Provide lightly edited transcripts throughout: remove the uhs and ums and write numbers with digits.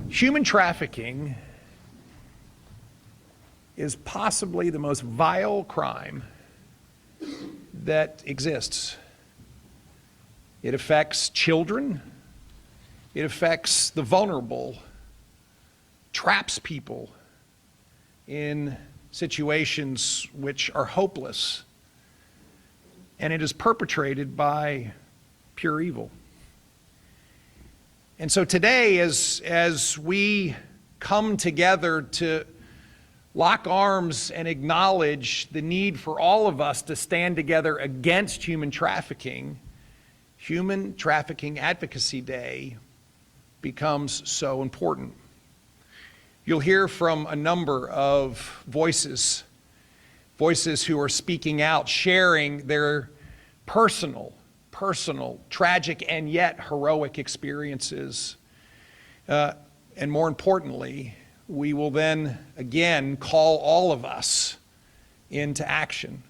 Human trafficking is possibly the most vile crime that exists. It affects children, it affects the vulnerable, traps people in situations which are hopeless, and it is perpetrated by pure evil. And so today, as we come together to lock arms and acknowledge the need for all of us to stand together against human Trafficking Advocacy Day becomes so important. You'll hear from a number of voices who are speaking out, sharing their personal, tragic, and yet heroic experiences. And more importantly, we will then again call all of us into action.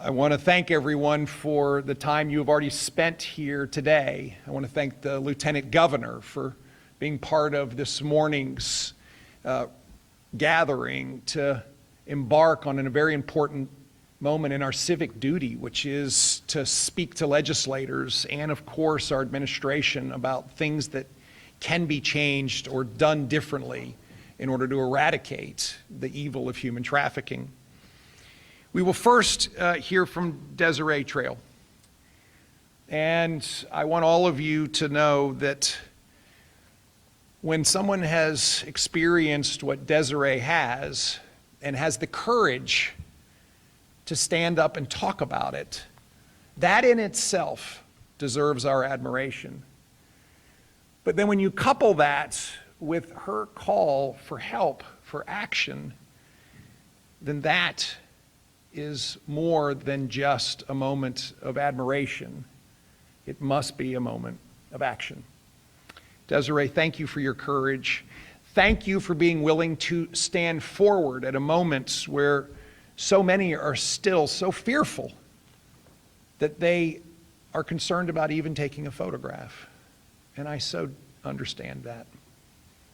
I want to thank everyone for the time you have already spent here today. I want to thank the Lieutenant Governor for being part of this morning's gathering to embark on a very important moment in our civic duty, which is to speak to legislators and, of course, our administration about things that can be changed or done differently in order to eradicate the evil of human trafficking. We will first hear from Desiree Trail. And I want all of you to know that when someone has experienced what Desiree has and has the courage to stand up and talk about it, that in itself deserves our admiration. But then when you couple that with her call for help, for action, then that is more than just a moment of admiration. It must be a moment of action. Desiree, thank you for your courage. Thank you for being willing to stand forward at a moment where so many are still so fearful that they are concerned about even taking a photograph. And I so understand that.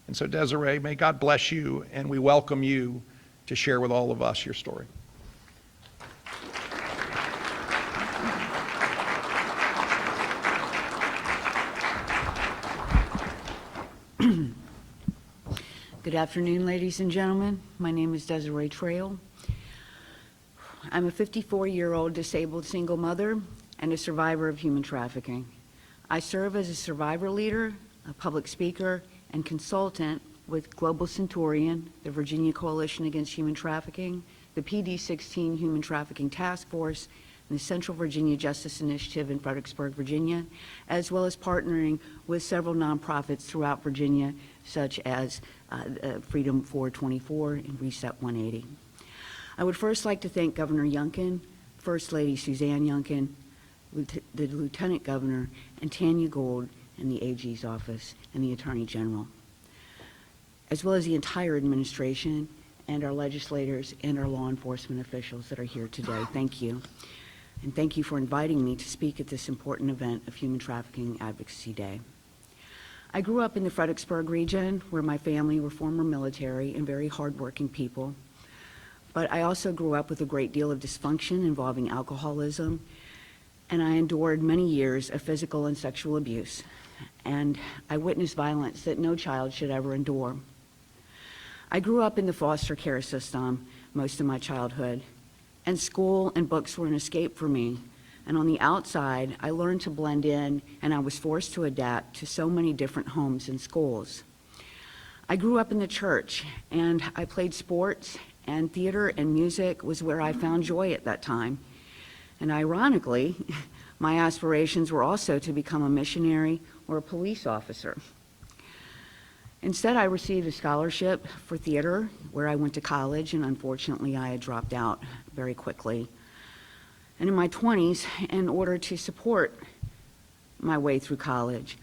And so Desiree, may God bless you, and we welcome you to share with all of us your story. Good afternoon, ladies and gentlemen. My name is Desiree Trail. I'm a 54-year-old disabled single mother and a survivor of human trafficking. I serve as a survivor leader, a public speaker, and consultant with Global Centurion, the Virginia Coalition Against Human Trafficking, the PD-16 Human Trafficking Task Force, and the Central Virginia Justice Initiative in Fredericksburg, Virginia, as well as partnering with several nonprofits throughout Virginia, such as Freedom 424 and Reset 180. I would first like to thank Governor Youngkin, First Lady Suzanne Youngkin, the Lieutenant Governor, and Tanya Gould in the AG's office and the Attorney General, as well as the entire administration and our legislators and our law enforcement officials that are here today. Thank you. And thank you for inviting me to speak at this important event of Human Trafficking Advocacy Day. I grew up in the Fredericksburg region, where my family were former military and very hardworking people. But I also grew up with a great deal of dysfunction involving alcoholism, and I endured many years of physical and sexual abuse. And I witnessed violence that no child should ever endure. I grew up in the foster care system most of my childhood, and school and books were an escape for me. And on the outside, I learned to blend in, and I was forced to adapt to so many different homes and schools. I grew up in the church, and I played sports, and theater and music was where I found joy at that time. And ironically, my aspirations were also to become a missionary or a police officer. Instead, I received a scholarship for theater, where I went to college, and unfortunately, I had dropped out very quickly. And in my 20s, in order to support my way through college,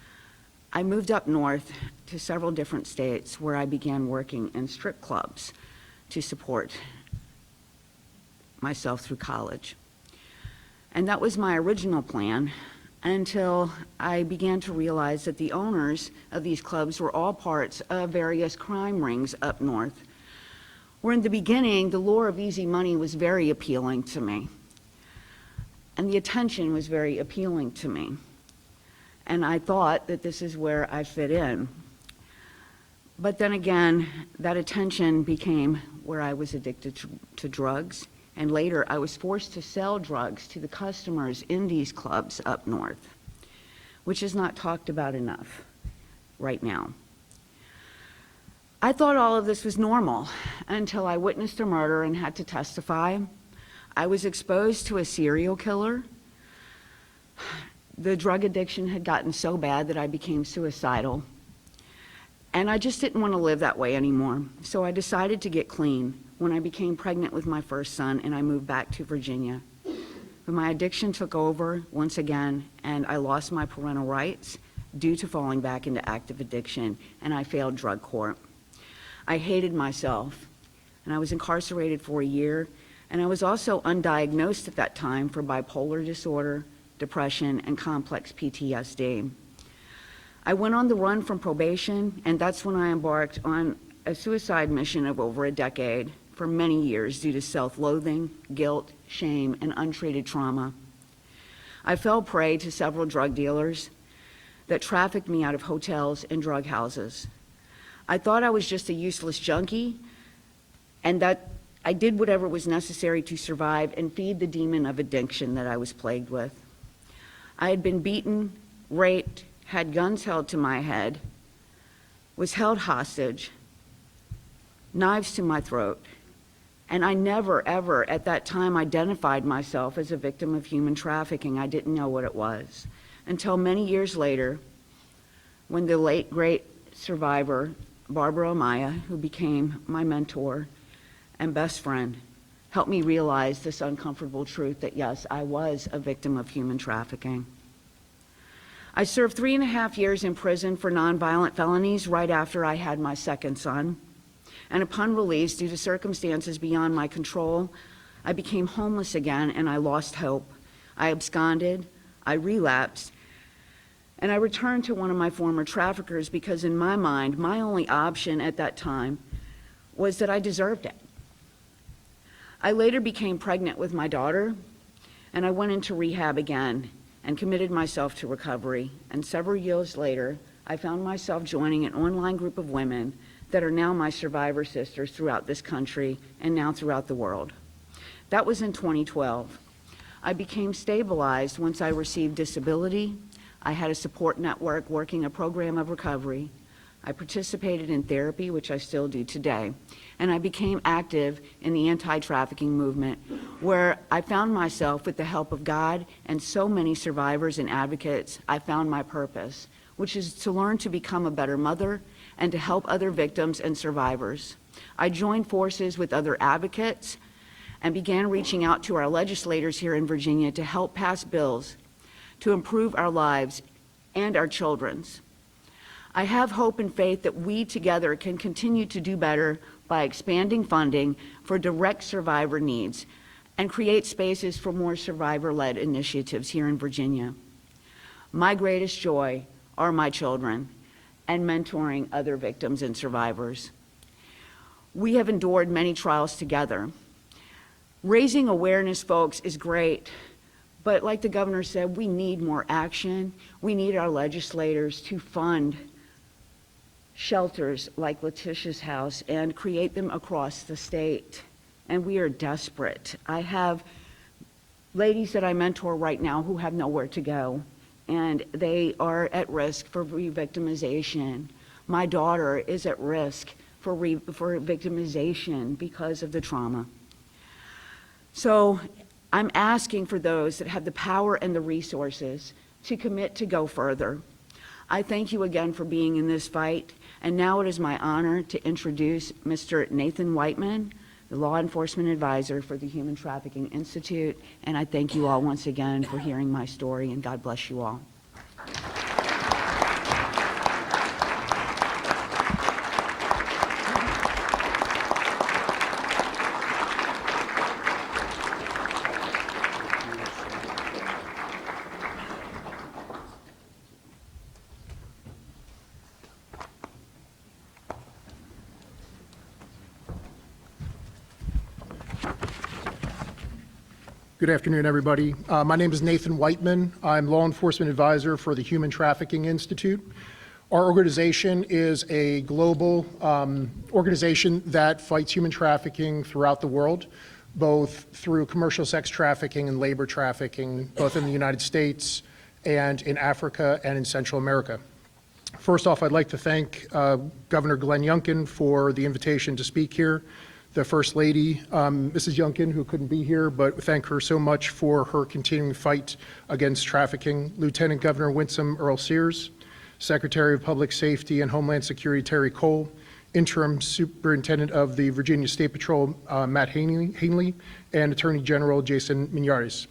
I moved up north to several different states where I began working in strip clubs to support myself through college. And that was my original plan until I began to realize that the owners of these clubs were all parts of various crime rings up north, where in the beginning, the lure of easy money was very appealing to me, and the attention was very appealing to me. And I thought that this is where I fit in. But then again, that attention became where I was addicted to drugs, and later I was forced to sell drugs to the customers in these clubs up north, which is not talked about enough right now. I thought all of this was normal until I witnessed a murder and had to testify. I was exposed to a serial killer. The drug addiction had gotten so bad that I became suicidal. And I just didn't want to live that way anymore. So I decided to get clean when I became pregnant with my first son and I moved back to Virginia. But my addiction took over once again and I lost my parental rights due to falling back into active addiction, and I failed drug court. I hated myself and I was incarcerated for a year, and I was also undiagnosed at that time for bipolar disorder, depression, and complex PTSD. I went on the run from probation, and that's when I embarked on a suicide mission of over a decade for many years due to self-loathing, guilt, shame, and untreated trauma. I fell prey to several drug dealers that trafficked me out of hotels and drug houses. I thought I was just a useless junkie and that I did whatever was necessary to survive and feed the demon of addiction that I was plagued with. I had been beaten, raped, had guns held to my head, was held hostage, knives to my throat, and I never, ever at that time identified myself as a victim of human trafficking. I didn't know what it was until many years later when the late, great survivor, Barbara Amaya, who became my mentor and best friend, helped me realize this uncomfortable truth that yes, I was a victim of human trafficking. I served 3.5 years in prison for nonviolent felonies right after I had my second son. And upon release, due to circumstances beyond my control, I became homeless again and I lost hope. I absconded, I relapsed, and I returned to one of my former traffickers because in my mind, my only option at that time was that I deserved it. I later became pregnant with my daughter, and I went into rehab again and committed myself to recovery. And several years later, I found myself joining an online group of women that are now my survivor sisters throughout this country and now throughout the world. That was in 2012. I became stabilized once I received disability. I had a support network working a program of recovery. I participated in therapy, which I still do today, and I became active in the anti-trafficking movement, where I found myself, with the help of God and so many survivors and advocates, I found my purpose, which is to learn to become a better mother and to help other victims and survivors. I joined forces with other advocates and began reaching out to our legislators here in Virginia to help pass bills to improve our lives and our children's. I have hope and faith that we together can continue to do better by expanding funding for direct survivor needs and create spaces for more survivor-led initiatives here in Virginia. My greatest joy are my children and mentoring other victims and survivors. We have endured many trials together. Raising awareness, folks, is great, but like the governor said, we need more action. We need our legislators to fund shelters like Letitia's house and create them across the state. And we are desperate. I have ladies that I mentor right now who have nowhere to go, and they are at risk for re-victimization. My daughter is at risk for victimization because of the trauma. So I'm asking for those that have the power and the resources to commit to go further. I thank you again for being in this fight, and now it is my honor to introduce Mr. Nathan Whiteman, the Law Enforcement Advisor for the Human Trafficking Institute, and I thank you all once again for hearing my story, and God bless you all. Good afternoon, everybody. My name is Nathan Whiteman. I'm law enforcement advisor for the Human Trafficking Institute. Our organization is a global organization that fights human trafficking throughout the world, both through commercial sex trafficking and labor trafficking, both in the United States and in Africa and in Central America. First off, I'd like to thank Governor Glenn Youngkin for the invitation to speak here. The First Lady, Mrs. Youngkin, who couldn't be here, but thank her so much for her continuing fight against trafficking. Lieutenant Governor Winsome Earl Sears, Secretary of Public Safety and Homeland Security Terry Cole, Interim Superintendent of the Virginia State Patrol Matt Hanley, and Attorney General Jason Miñares.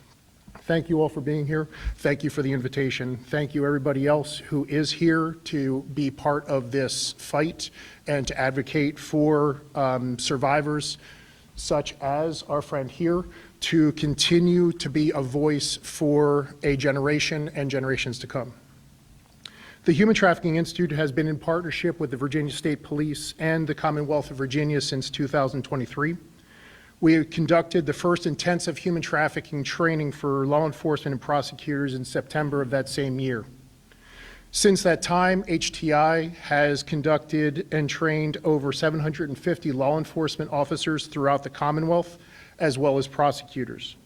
Thank you all for being here. Thank you for the invitation. Thank you everybody else who is here to be part of this fight and to advocate for survivors such as our friend here to continue to be a voice for a generation and generations to come. The Human Trafficking Institute has been in partnership with the Virginia State Police and the Commonwealth of Virginia since 2023. We conducted the first intensive human trafficking training for law enforcement and prosecutors in September of that same year. Since that time, HTI has conducted and trained over 750 law enforcement officers throughout the Commonwealth, as well as prosecutors,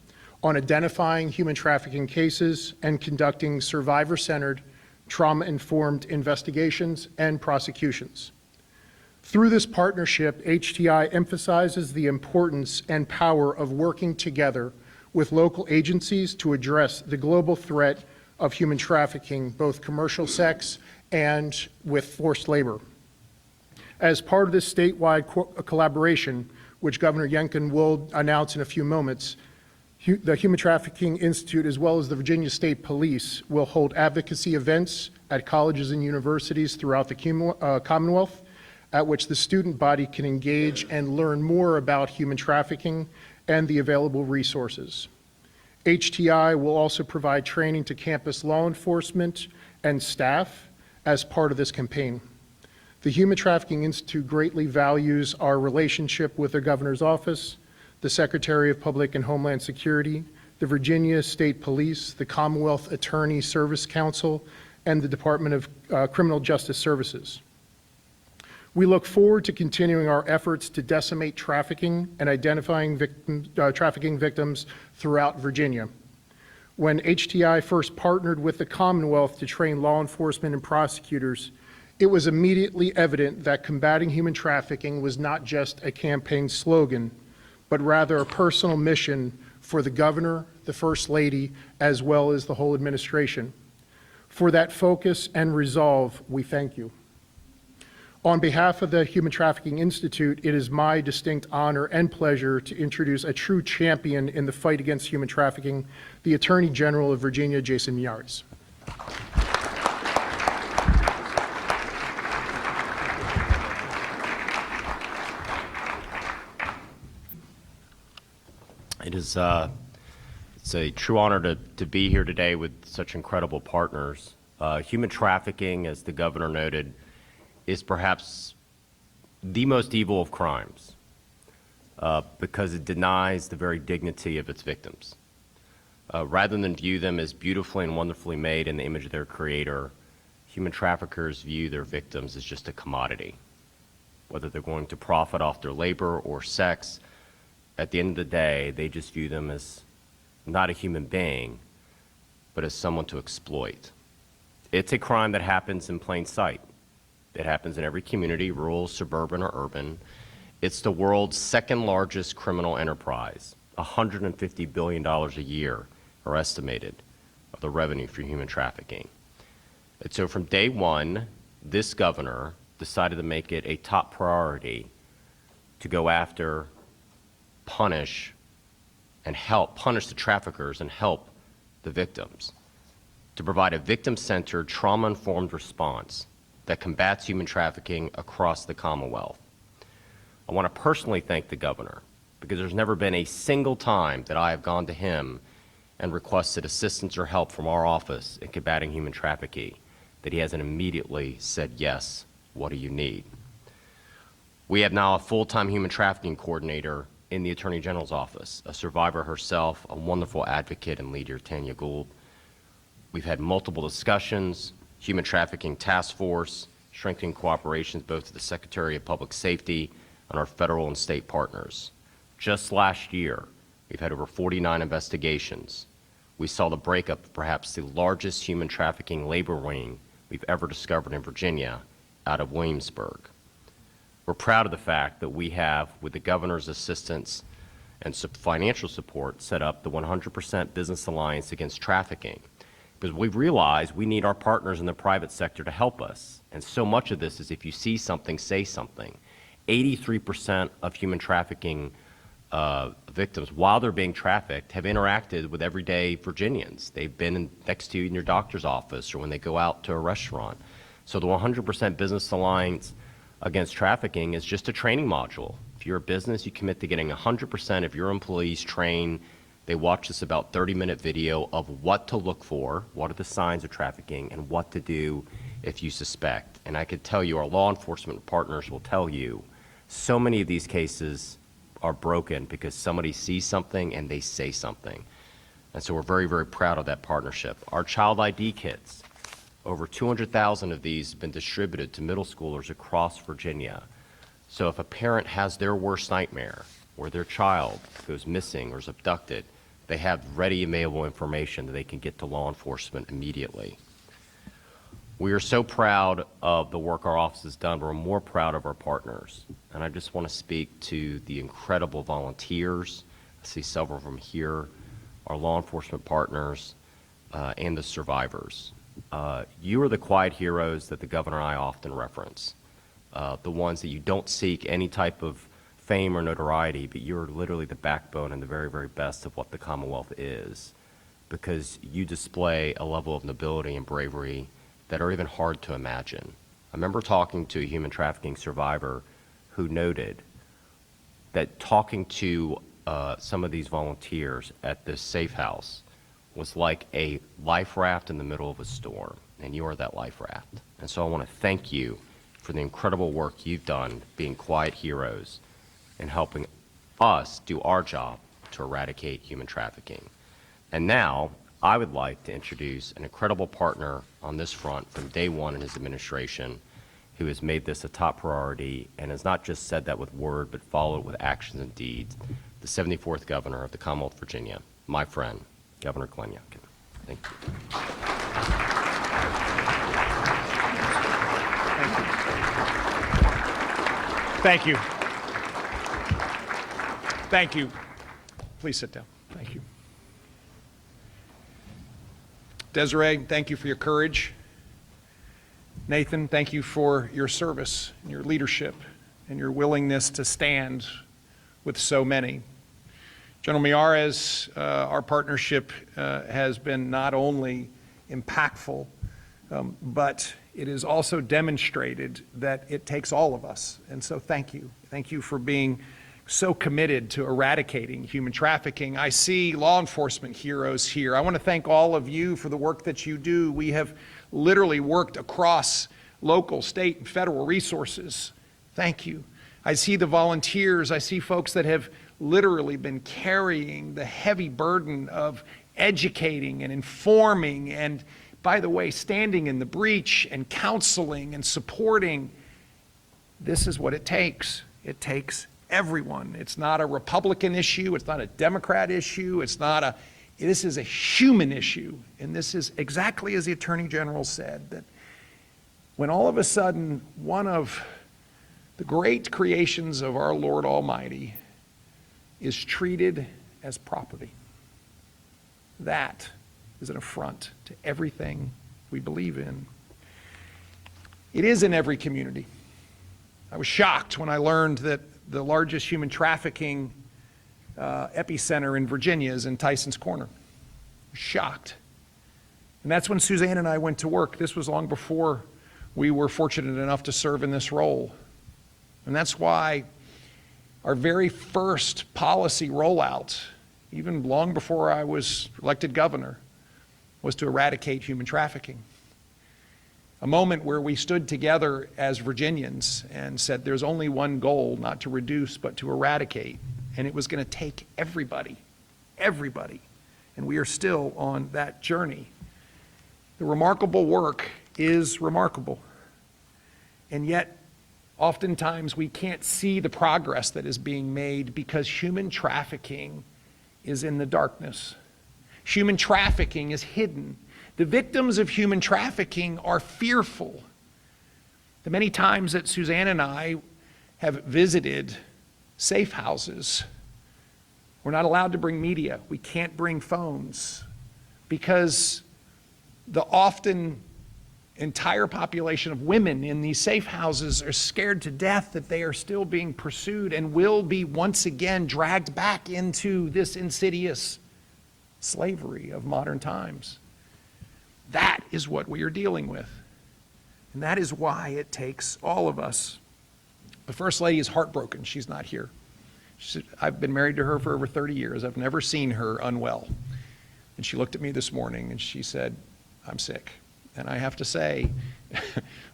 on identifying human trafficking cases and conducting survivor-centered, trauma-informed investigations and prosecutions. Through this partnership, HTI emphasizes the importance and power of working together with local agencies to address the global threat of human trafficking, both commercial sex and with forced labor. As part of this statewide collaboration, which Governor Youngkin will announce in a few moments, the Human Trafficking Institute, as well as the Virginia State Police, will hold advocacy events at colleges and universities throughout the Commonwealth, at which the student body can engage and learn more about human trafficking and the available resources. HTI will also provide training to campus law enforcement and staff as part of this campaign. The Human Trafficking Institute greatly values our relationship with the Governor's Office, the Secretary of Public and Homeland Security, the Virginia State Police, the Commonwealth Attorney Service Council, and the Department of Criminal Justice Services. We look forward to continuing our efforts to decimate trafficking and identifying trafficking victims throughout Virginia. When HTI first partnered with the Commonwealth to train law enforcement and prosecutors, it was immediately evident that combating human trafficking was not just a campaign slogan, but rather a personal mission for the Governor, the First Lady, as well as the whole administration. For that focus and resolve, we thank you. On behalf of the Human Trafficking Institute, it is my distinct honor and pleasure to introduce a true champion in the fight against human trafficking, the Attorney General of Virginia, Jason Miñares. It's a true honor to be here today with such incredible partners. Human trafficking, as the governor noted, is perhaps the most evil of crimes because it denies the very dignity of its victims. Rather than view them as beautifully and wonderfully made in the image of their creator, human traffickers view their victims as just a commodity. Whether they're going to profit off their labor or sex, at the end of the day, they just view them as not a human being, but as someone to exploit. It's a crime that happens in plain sight. It happens in every community, rural, suburban, or urban. It's the world's second largest criminal enterprise. $150 billion a year are estimated of the revenue for human trafficking. And so from day one, this governor decided to make it a top priority to go after, punish the traffickers and help the victims, to provide a victim-centered, trauma-informed response that combats human trafficking across the Commonwealth. I want to personally thank the governor because there's never been a single time that I have gone to him and requested assistance or help from our office in combating human trafficking that he hasn't immediately said, yes, what do you need? We have now a full-time human trafficking coordinator in the Attorney General's office, a survivor herself, a wonderful advocate and leader, Tanya Gould. We've had multiple discussions, human trafficking task force, strengthening cooperations both with the Secretary of Public Safety and our federal and state partners. Just last year, we've had over 49 investigations. We saw the breakup of perhaps the largest human trafficking labor ring we've ever discovered in Virginia out of Williamsburg. We're proud of the fact that we have, with the governor's assistance and financial support, set up the 100% Business Alliance Against Trafficking, because we've realized we need our partners in the private sector to help us. And so much of this is if you see something, say something. 83% of human trafficking victims, while they're being trafficked, have interacted with everyday Virginians. They've been next to you in your doctor's office or when they go out to a restaurant. So the 100% Business Alliance Against Trafficking is just a training module. If you're a business, you commit to getting 100% of your employees trained. They watch this about 30-minute video of what to look for, what are the signs of trafficking, and what to do if you suspect. And I could tell you, our law enforcement partners will tell you, so many of these cases are broken because somebody sees something and they say something. And so we're very, very proud of that partnership. Our child ID kits, over 200,000 of these have been distributed to middle schoolers across Virginia. So if a parent has their worst nightmare, or their child goes missing or is abducted, they have ready available information that they can get to law enforcement immediately. We are so proud of the work our office has done. We're more proud of our partners. And I just want to speak to the incredible volunteers. I see several of them here, our law enforcement partners, and the survivors. You are the quiet heroes that the governor and I often reference, the ones that you don't seek any type of fame or notoriety, but you're literally the backbone and the very, very best of what the Commonwealth is, because you display a level of nobility and bravery that are even hard to imagine. I remember talking to a human trafficking survivor who noted that talking to some of these volunteers at this safe house was like a life raft in the middle of a storm, and you are that life raft. And so I want to thank you for the incredible work you've done being quiet heroes and helping us do our job to eradicate human trafficking. And now, I would like to introduce an incredible partner on this front from day one in his administration, who has made this a top priority and has not just said that with word, but followed with actions and deeds, the 74th Governor of the Commonwealth of Virginia, my friend, Governor Glenn Youngkin. Thank you. Thank you. Thank you. Please sit down. Thank you. Desiree, thank you for your courage. Nathan, thank you for your service and your leadership and your willingness to stand with so many. General Miyares, our partnership has been not only impactful, but it is also demonstrated that it takes all of us. And so thank you. Thank you for being so committed to eradicating human trafficking. I see law enforcement heroes here. I want to thank all of you for the work that you do. We have literally worked across local, state, and federal resources. Thank you. I see the volunteers. I see folks that have literally been carrying the heavy burden of educating and informing and, by the way, standing in the breach and counseling and supporting. This is what it takes. It takes everyone. It's not a Republican issue. It's not a Democrat issue. This is a human issue. And this is exactly as the Attorney General said, that when all of a sudden one of the great creations of our Lord Almighty is treated as property, that is an affront to everything we believe in. It is in every community. I was shocked when I learned that the largest human trafficking epicenter in Virginia is in Tyson's Corner. Shocked. And that's when Suzanne and I went to work. This was long before we were fortunate enough to serve in this role. And that's why our very first policy rollout, even long before I was elected governor, was to eradicate human trafficking. A moment where we stood together as Virginians and said there's only one goal, not to reduce, but to eradicate. and it was going to take everybody, everybody. And we are still on that journey. The remarkable work is remarkable. And yet, oftentimes we can't see the progress that is being made because human trafficking is in the darkness. Human trafficking is hidden. The victims of human trafficking are fearful. The many times that Suzanne and I have visited safe houses, we're not allowed to bring media. We can't bring phones because the often entire population of women in these safe houses are scared to death that they are still being pursued and will be once again dragged back into this insidious slavery of modern times. That is what we are dealing with. And that is why it takes all of us. The First Lady is heartbroken. She's not here. I've been married to her for over 30 years. I've never seen her unwell. And she looked at me this morning and she said, "I'm sick." And I have to say,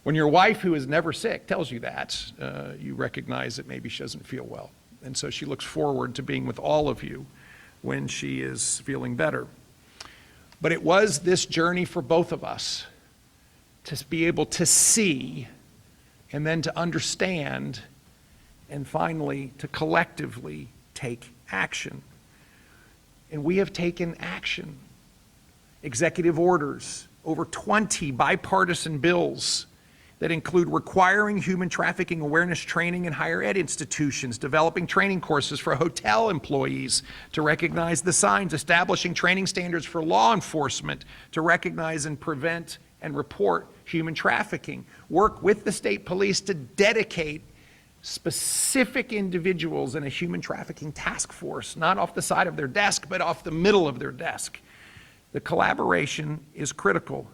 when your wife who is never sick tells you that, you recognize that maybe she doesn't feel well. And so she looks forward to being with all of you when she is feeling better. But it was this journey for both of us to be able to see and then to understand and finally to collectively take action. And we have taken action. Executive orders, over 20 bipartisan bills that include requiring human trafficking awareness training in higher ed institutions, developing training courses for hotel employees to recognize the signs, establishing training standards for law enforcement to recognize and prevent and report human trafficking, work with the state police to dedicate specific individuals in a human trafficking task force, not off the side of their desk, but off the middle of their desk. The collaboration is critical.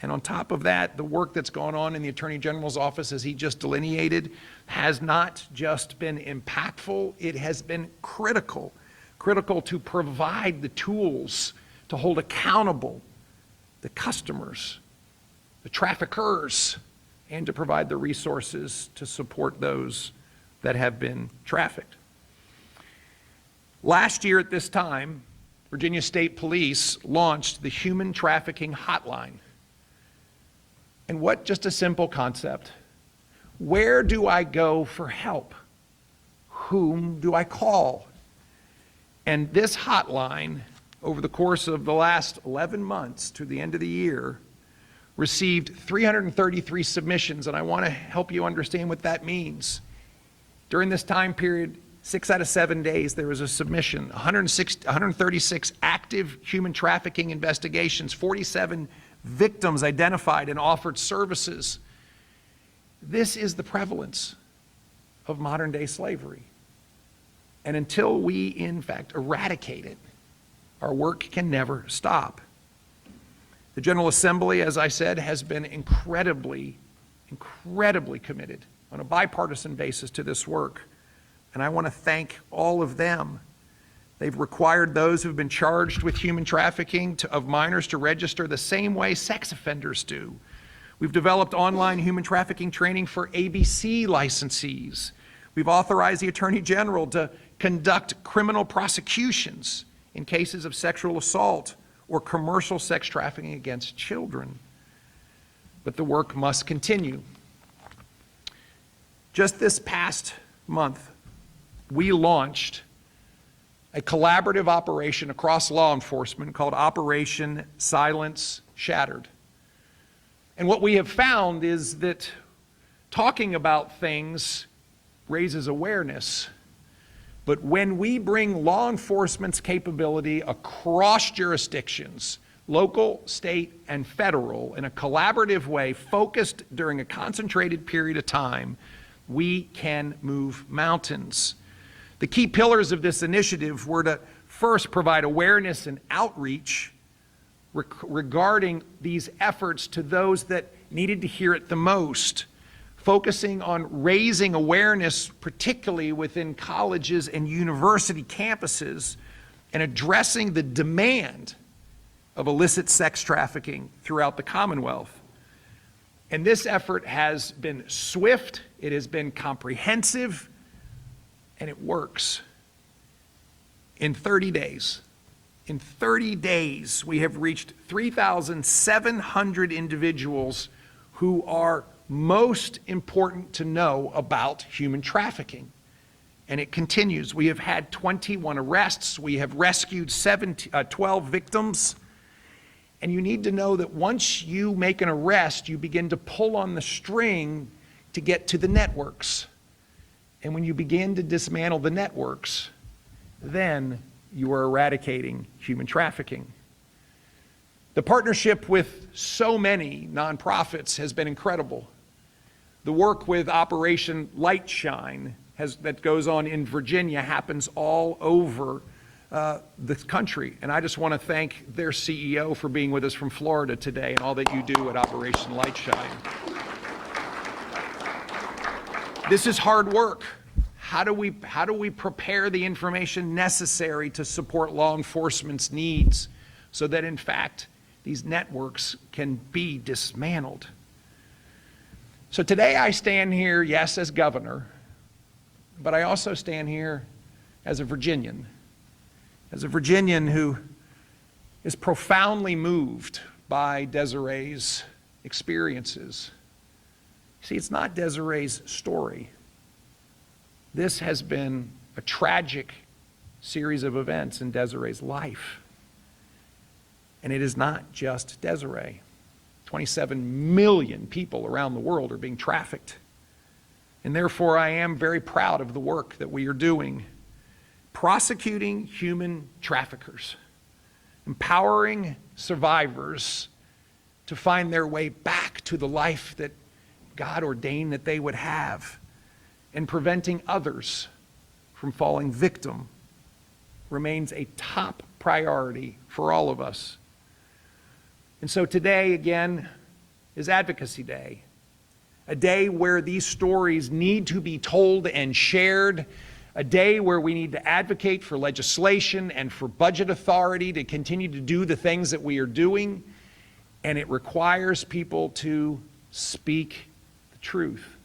And on top of that, the work that's gone on in the Attorney General's office, as he just delineated, has not just been impactful, it has been critical. Critical to provide the tools to hold accountable the customers, the traffickers, and to provide the resources to support those that have been trafficked. Last year at this time, Virginia State Police launched the Human Trafficking Hotline. And what just a simple concept. Where do I go for help? Whom do I call? And this hotline, over the course of the last 11 months to the end of the year, received 333 submissions, and I want to help you understand what that means. During this time period, 6 out of 7 days, there was a submission, 136 active human trafficking investigations, 47 victims identified and offered services. This is the prevalence of modern day slavery. And until we, in fact, eradicate it, our work can never stop. The General Assembly, as I said, has been incredibly committed on a bipartisan basis to this work. And I want to thank all of them. They've required those who've been charged with human trafficking of minors to register the same way sex offenders do. We've developed online human trafficking training for ABC licensees. We've authorized the Attorney General to conduct criminal prosecutions in cases of sexual assault or commercial sex trafficking against children. But the work must continue. Just this past month, we launched a collaborative operation across law enforcement called Operation Silence Shattered. And what we have found is that talking about things raises awareness. But when we bring law enforcement's capability across jurisdictions, local, state, and federal, in a collaborative way, focused during a concentrated period of time, we can move mountains. The key pillars of this initiative were to first provide awareness and outreach regarding these efforts to those that needed to hear it the most, focusing on raising awareness, particularly within colleges and university campuses, and addressing the demand of illicit sex trafficking throughout the Commonwealth. And this effort has been swift, it has been comprehensive, and it works. In 30 days, we have reached 3,700 individuals who are most important to know about human trafficking. And it continues. We have had 21 arrests. We have rescued 12 victims. And you need to know that once you make an arrest, you begin to pull on the string to get to the networks. And when you begin to dismantle the networks, then you are eradicating human trafficking. The partnership with so many nonprofits has been incredible. The work with Operation Lightshine that goes on in Virginia happens all over the country. And I just want to thank their CEO for being with us from Florida today and all that you do at Operation Lightshine. This is hard work. How do we prepare the information necessary to support law enforcement's needs so that, in fact, these networks can be dismantled? So today I stand here, yes, as governor, but I also stand here as a Virginian who is profoundly moved by Desiree's experiences. See, it's not Desiree's story. This has been a tragic series of events in Desiree's life. And it is not just Desiree. 27 million people around the world are being trafficked. And therefore, I am very proud of the work that we are doing, prosecuting human traffickers, empowering survivors to find their way back to the life that God ordained that they would have, and preventing others from falling victim remains a top priority for all of us. And so today, again, is Advocacy Day, a day where these stories need to be told and shared, a day where we need to advocate for legislation and for budget authority to continue to do the things that we are doing, and it requires people to speak the truth.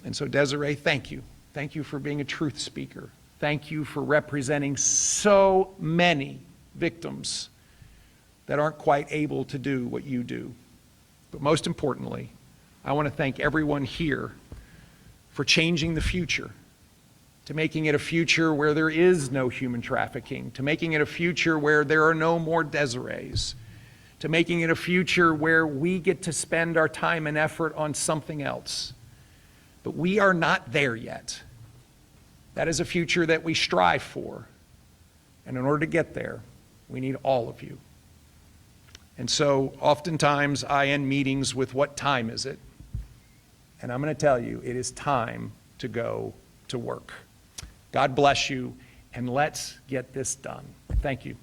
And so, Desiree, thank you. Thank you for being a truth speaker. Thank you for representing so many victims that aren't quite able to do what you do. But most importantly, I want to thank everyone here for changing the future, to making it a future where there is no human trafficking, to making it a future where there are no more Desirees, to making it a future where we get to spend our time and effort on something else. But we are not there yet. That is a future that we strive for. And in order to get there, we need all of you. And so oftentimes I end meetings with, what time is it? And I'm going to tell you, it is time to go to work. God bless you, and let's get this done. Thank you.